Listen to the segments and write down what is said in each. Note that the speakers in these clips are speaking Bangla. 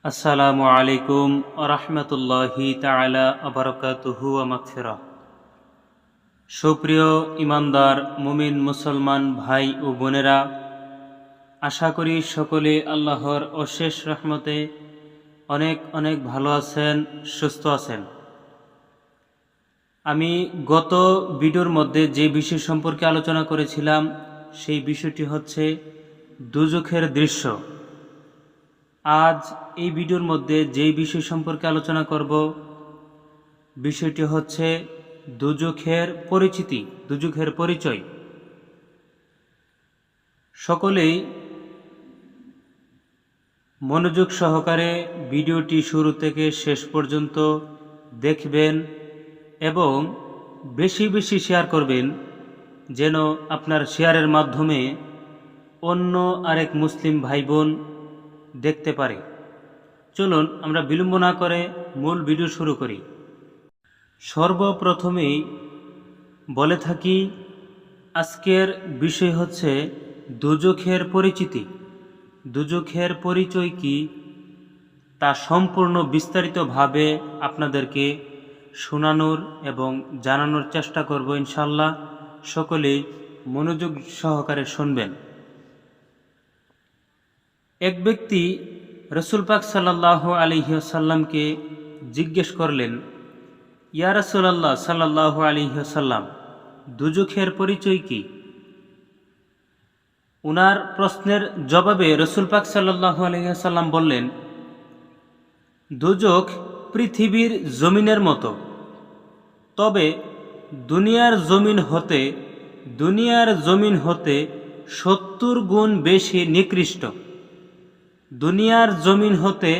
আসসালামু আলাইকুম রাহমাতুল্লাহি তাআলা ওয়া বারাকাতুহু ওয়া মাগফিরাহ। সুপ্রিয় ইমানদার মুমিন মুসলমান ভাই ও বোনেরা, আশা করি সকলে আল্লাহর অশেষ রহমতে অনেক অনেক ভালো আছেন, সুস্থ আছেন। আমি গত ভিডিওর মধ্যে যে বিষয় সম্পর্কে আলোচনা করেছিলাম সেই বিষয়টি হচ্ছে দুজখের দৃশ্য। আজ এই ভিডিওর মধ্যে যেই বিষয় সম্পর্কে আলোচনা করব বিষয়টি হচ্ছে দুজখের পরিচিতি, দুজখের পরিচয়। সকলেই মনোযোগ সহকারে ভিডিওটি শুরু থেকে শেষ পর্যন্ত দেখবেন এবং বেশি বেশি শেয়ার করবেন, যেন আপনার শেয়ারের মাধ্যমে অন্য আরেক মুসলিম ভাই বোন দেখতে পারে। চলুন আমরা বিলম্ব না করে মূল ভিডিও শুরু করি। সর্বপ্রথমেই বলে থাকি, আজকের বিষয় হচ্ছে দুজখের পরিচিতি। দুজখের পরিচয় কি তা সম্পূর্ণ বিস্তারিতভাবে আপনাদেরকে শোনানোর এবং জানানোর চেষ্টা করব ইনশাল্লাহ। সকলেই মনোযোগ সহকারে শুনবেন। এক ব্যক্তি রসুল পাক সাল্লাল্লাহু আলাইহি ওয়াসাল্লামকে জিজ্ঞেস করলেন, ইয়া রাসূলুল্লাহ সাল্লাল্লাহু আলাইহি ওয়াসাল্লাম, দুজখের পরিচয় কি? উনার প্রশ্নের জবাবে রসুল পাক সাল্লাল্লাহু আলাইহি ওয়াসাল্লাম বললেন, দুজখ পৃথিবীর জমিনের মতো, তবে দুনিয়ার জমিন হতে 70 গুণ বেশি নিকৃষ্ট। দুনিয়ার জমিন হতে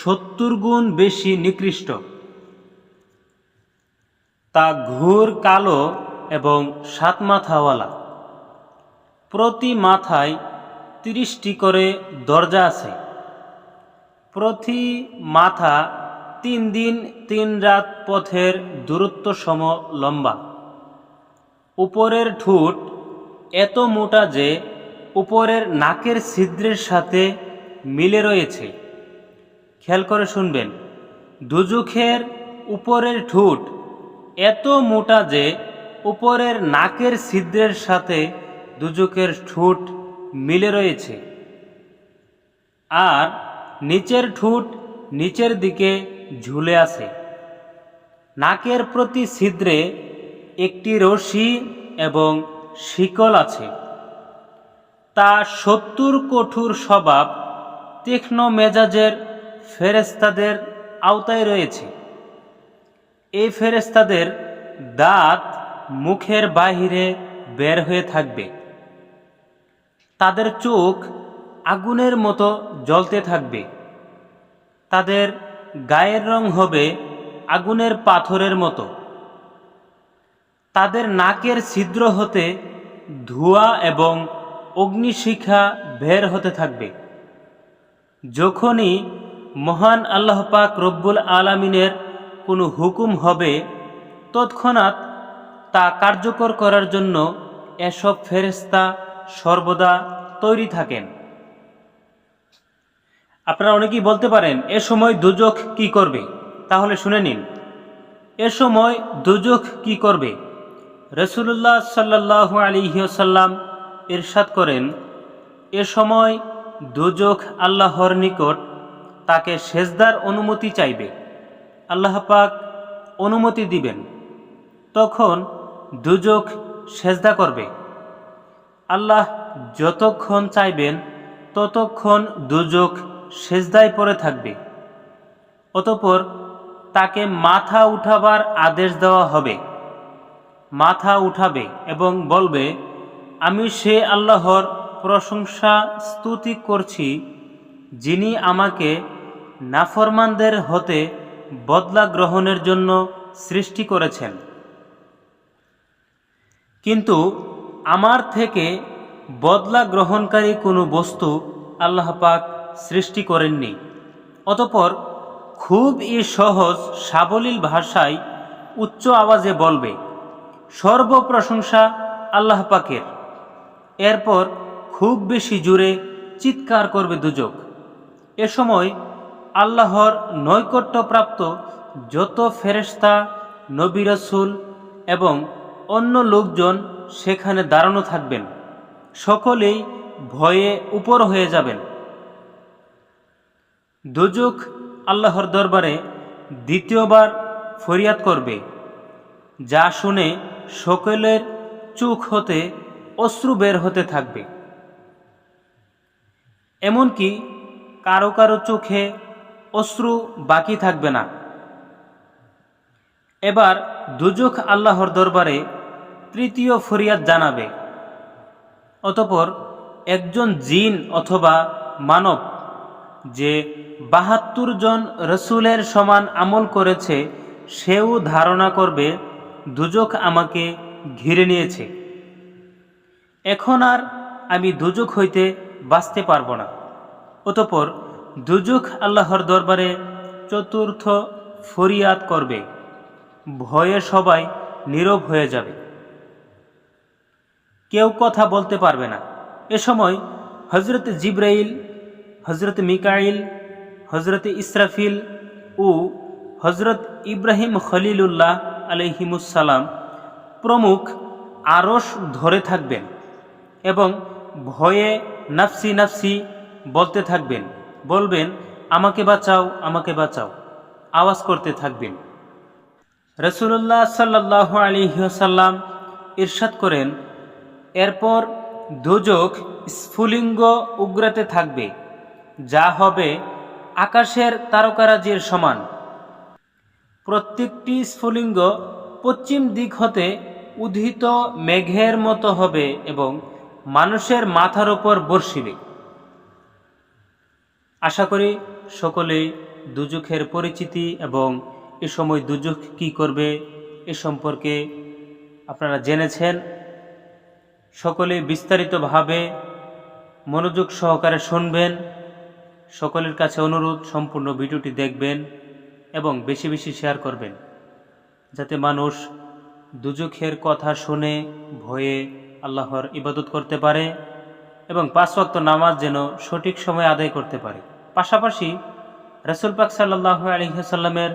70 গুণ বেশি নিকৃষ্ট। তা ঘুর কালো এবং 7 মাথাওয়ালা। প্রতি মাথায় 30টি করে দরজা আছে। প্রতি মাথা 3 দিন 3 রাত পথের দূরত্ব সম লম্বা। উপরের ঠোঁট এত মোটা যে উপরের নাকের ছিদ্রের সাথে মিলে রয়েছে। খেয়াল করে শুনবেন, দুজখের উপরের ঠোঁট এত মোটা যে উপরের নাকের ছিদ্রের সাথে দুজখের ঠোঁট মিলে রয়েছে। আর নিচের ঠোঁট নিচের দিকে ঝুলে আছে। নাকের প্রতি ছিদ্রে একটি রশি এবং শিকল আছে। তা 70 কঠোর স্বভাব তীক্ষ্ণ মেজাজের ফেরেশতাদের আওতায় রয়েছে। এই ফেরেশতাদের দাঁত মুখের বাহিরে বের হয়ে থাকবে। তাদের চোখ আগুনের মতো জ্বলতে থাকবে। তাদের গায়ের রং হবে আগুনের পাথরের মতো। তাদের নাকের ছিদ্র হতে ধোঁয়া এবং অগ্নিশিখা বের হতে থাকবে। যখনই মহান আল্লাহ পাক রব্বুল আলামিনের কোনো হুকুম হবে, তৎক্ষণাৎ তা কার্যকর করার জন্য এসব ফেরেশতা সর্বদা তৈরি থাকেন। আপনারা অনেকেই বলতে পারেন, এ সময় দুজখ কি করবে? তাহলে শুনে নিন, এ সময় দুজখ কি করবে। রাসূলুল্লাহ সাল্লাল্লাহু আলাইহি ওয়াসাল্লাম ইরশাদ করেন, এ সময় দুজখ আল্লাহর নিকট তাকে সেজদার অনুমতি চাইবে। আল্লাহ পাক অনুমতি দিবেন। তখন দুজখ সেজদা করবে। আল্লাহ যতক্ষণ চাইবেন ততক্ষণ দুজখ সেজদায় পড়ে থাকবে। অতঃপর তাকে মাথা উঠাবার আদেশ দেওয়া হবে। মাথা উঠাবে এবং বলবে, আমি সে আল্লাহর প্রশংসা স্তুতি করছি, যিনি আমাকে নাফরমানদের হতে বদলা গ্রহণের জন্য সৃষ্টি করেছেন, কিন্তু আমার থেকে বদলা গ্রহণকারী কোনো বস্তু আল্লাহ পাক সৃষ্টি করেননি। অতঃপর খুবই সহজ সাবলীল ভাষায় উচ্চ আওয়াজে বলবে, সর্বপ্রশংসা আল্লাহ পাকের। এরপর খুব বেশি জোরে চিৎকার করবে দুজখ। এ সময় আল্লাহর নৈকট্যপ্রাপ্ত যত ফেরেশতা, নবী রাসূল এবং অন্য লোকজন সেখানে দাঁড়ানো থাকবেন, সকলেই ভয়ে উপর হয়ে যাবেন। দোজখ আল্লাহর দরবারে দ্বিতীয়বার ফরিয়াদ করবে, যা শুনে সকলের চোখ হতে অশ্রু বের হতে থাকবে। এমনকি কারো কারো চোখে অশ্রু বাকি থাকবে না। এবার দোজখ আল্লাহর দরবারে তৃতীয় ফরিয়াদ জানাবে। অতঃপর একজন জিন অথবা মানব যে ৭২ জন রসুলের সমান আমল করেছে, সেও ধারণা করবে দোজখ আমাকে ঘিরে নিয়েছে, এখন আর আমি দোজখ হইতে বাঁচতে পারব না। অতঃপর দোজখ আল্লাহর দরবারে চতুর্থ ফরিয়াদ করবে। ভয়ে সবাই নীরব হয়ে যাবে, কেউ কথা বলতে পারবে না। এ সময় হযরত জিবরাইল, হযরত মিকাইল, হযরত ইসরাফিল ও হযরত ইব্রাহিম খলিলুল্লাহ আলাইহিমুসসালাম প্রমুখ আরশ ধরে থাকবেন এবং ভয়ে নাফসি নাফসি বলতে থাকবেন, বলবেন আমাকে বাঁচাও, আমাকে বাঁচাও, আওয়াজ করতে থাকবেন। রাসূলুল্লাহ সাল্লাল্লাহু আলাইহি ওয়াসাল্লাম ইরশাদ করেন, এরপর দোজখ স্ফুলিঙ্গ উগরাতে থাকবে, যা হবে আকাশের তারকারাজির সমান। প্রত্যেকটি স্ফুলিঙ্গ পশ্চিম দিক হতে উদ্ধিত মেঘের মতো হবে এবং মানুষের মাথার উপর বর্ষিবে। আশা করি সকলেই দোজখের পরিচিতি এবং এ সময় দোজখ কী করবে এ সম্পর্কে আপনারা জেনেছেন। সকলে বিস্তারিতভাবে মনোযোগ সহকারে শুনবেন। সকলের কাছে অনুরোধ, সম্পূর্ণ ভিডিওটি দেখবেন এবং বেশি বেশি শেয়ার করবেন, যাতে মানুষ দোজখের কথা শুনে ভয়ে আল্লাহর ইবাদত করতে পারে এবং ৫ ওয়াক্ত নামাজ যেন সঠিক সময়ে আদায় করতে পারে। পাশাপাশি রাসূল পাক সাল্লাল্লাহু আলাইহি ওয়াসাল্লামের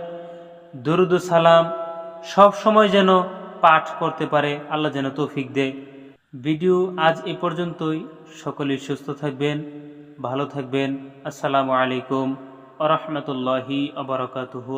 দরুদ ও সালাম সব সময় যেন পাঠ করতে পারে। আল্লাহ যেন তৌফিক দেয়। ভিডিও আজ এ পর্যন্তই। সকলেই সুস্থ থাকবেন, ভালো থাকবেন। আসসালামু আলাইকুম ওয়া রাহমাতুল্লাহি ওয়া বারাকাতুহু।